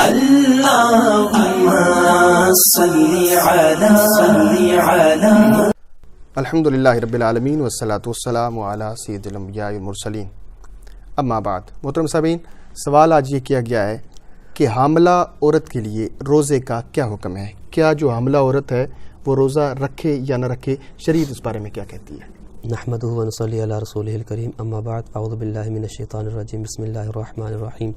اللهم صل على الحمدللہ رب العالمین والصلاة والسلام علی سید الانبیاء والمرسلین، اما بعد۔ محترم سامعین، سوال آج یہ کیا گیا ہے کہ حاملہ عورت کے لیے روزے کا کیا حکم ہے؟ کیا جو حاملہ عورت ہے وہ روزہ رکھے یا نہ رکھے؟ شریعت اس بارے میں کیا کہتی ہے؟ نحمدہ و نصلی علی رسولہ الکریم، اما بعد، اعوذ باللہ من الشیطان الرجیم، بسم اللہ الرحمن الرحیم۔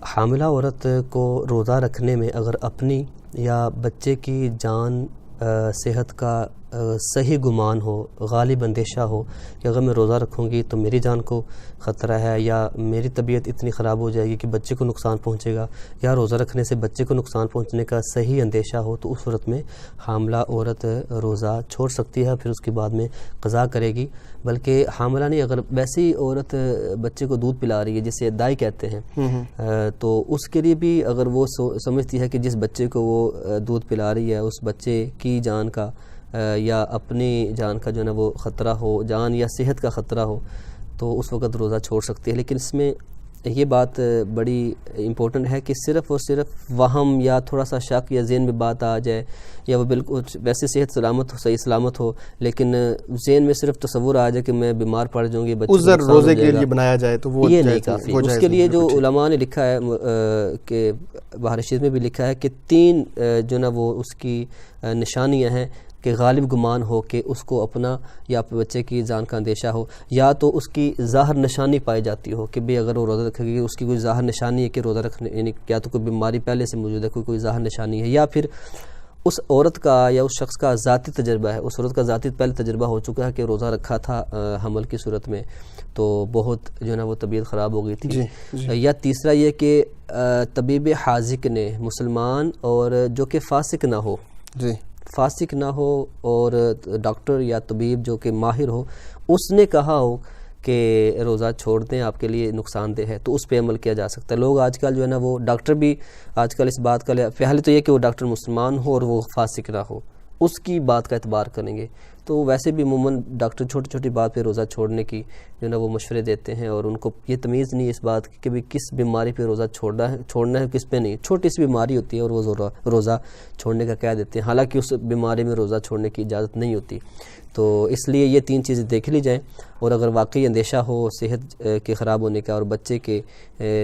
حاملہ عورت کو روزہ رکھنے میں اگر اپنی یا بچے کی جان صحت کا صحیح گمان ہو، غالب اندیشہ ہو کہ اگر میں روزہ رکھوں گی تو میری جان کو خطرہ ہے، یا میری طبیعت اتنی خراب ہو جائے گی کہ بچے کو نقصان پہنچے گا، یا روزہ رکھنے سے بچے کو نقصان پہنچنے کا صحیح اندیشہ ہو، تو اس صورت میں حاملہ عورت روزہ چھوڑ سکتی ہے، پھر اس کے بعد میں قضا کرے گی۔ بلکہ حاملہ نہیں، اگر ویسی عورت بچے کو دودھ پلا رہی ہے جسے دائی کہتے ہیں، تو اس کے لیے بھی اگر وہ سمجھتی ہے کہ جس بچے کو وہ دودھ پلا رہی ہے اس بچے کی جان کا یا اپنی جان کا جو ہے نا وہ خطرہ ہو، جان یا صحت کا خطرہ ہو، تو اس وقت روزہ چھوڑ سکتی ہے۔ لیکن اس میں یہ بات بڑی امپورٹنٹ ہے کہ صرف اور صرف وہم یا تھوڑا سا شک یا ذہن میں بات آ جائے، یا وہ بالکل ویسے صحت سلامت ہو، صحیح سلامت ہو، لیکن ذہن میں صرف تصور آ جائے کہ میں بیمار پڑ جاؤں گی، بچے عذر روزے کے لیے بنایا جائے تو وہ یہ نہیں کافی۔ اس کے لیے جو علماء نے لکھا ہے کہ بہار شریف میں بھی لکھا ہے کہ 3 جو نا وہ اس کی نشانیاں ہیں کہ غالب گمان ہو کہ اس کو اپنا یا اپنے بچے کی جان کا اندیشہ ہو، یا تو اس کی ظاہر نشانی پائی جاتی ہو کہ بھی اگر وہ روزہ رکھے گی اس کی کوئی ظاہر نشانی ہے کہ روزہ رکھنے، یعنی یا تو کوئی بیماری پہلے سے موجود ہے، کوئی ظاہر نشانی ہے، یا پھر اس عورت کا یا اس شخص کا ذاتی تجربہ ہے، اس عورت کا ذاتی پہلے تجربہ ہو چکا ہے کہ روزہ رکھا تھا حمل کی صورت میں تو بہت جو ہے نا وہ طبیعت خراب ہو گئی تھی۔ یا تیسرا یہ کہ طبیب حاذق نے مسلمان اور جو کہ فاسق نہ ہو، فاسق نہ ہو، اور ڈاکٹر یا طبیب جو کہ ماہر ہو، اس نے کہا ہو کہ روزہ چھوڑ دیں آپ کے لیے نقصان دہ ہے، تو اس پہ عمل کیا جا سکتا ہے۔ لوگ آج کل جو ہے نا وہ ڈاکٹر بھی آج کل اس بات کا پہلے تو یہ کہ وہ ڈاکٹر مسلمان ہو اور وہ فاسق نہ ہو، اس کی بات کا اعتبار کریں گے، تو ویسے بھی عموماً ڈاکٹر چھوٹی چھوٹی بات پہ روزہ چھوڑنے کی جو ہے نا وہ مشورے دیتے ہیں، اور ان کو یہ تمیز نہیں اس بات کی کہ بھی کس بیماری پہ روزہ چھوڑنا ہے کس پہ نہیں۔ چھوٹی سی بیماری ہوتی ہے اور وہ روزہ چھوڑنے کا کہہ دیتے ہیں، حالانکہ اس بیماری میں روزہ چھوڑنے کی اجازت نہیں ہوتی۔ تو اس لیے یہ 3 چیزیں دیکھ لی جائیں، اور اگر واقعی اندیشہ ہو صحت کے خراب ہونے کا اور بچے کے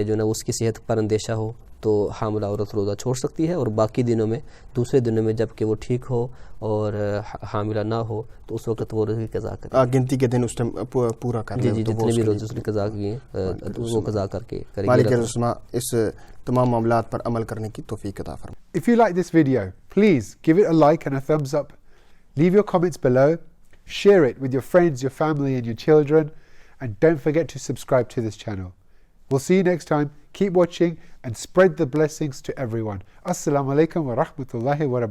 جو نا اس کی صحت پر اندیشہ ہو، تو حاملہ عورت روزہ چھوڑ سکتی ہے، اور باقی دنوں میں، دوسرے دنوں میں جب کہ وہ ٹھیک ہو اور حاملہ نہ ہو تو اس وقت وہ روزے کی قضا کرے، گنتی کے دن اس ٹائم پورا کر لے، جتنے بھی روزے اس نے قضا کیے وہ قضا کر کے کرے گی۔ مالک السماء اس تمام معاملات پر عمل کرنے کی توفیق عطا فرمائے۔ If you like this video, please give it a like and a thumbs up. Leave your comments below. Share it with your friends, your family and your children. And don't forget to subscribe to this channel. We'll see you next time. Keep watching and spread the blessings to everyone. Assalamu alaikum wa rahmatullahi wa barakatuh.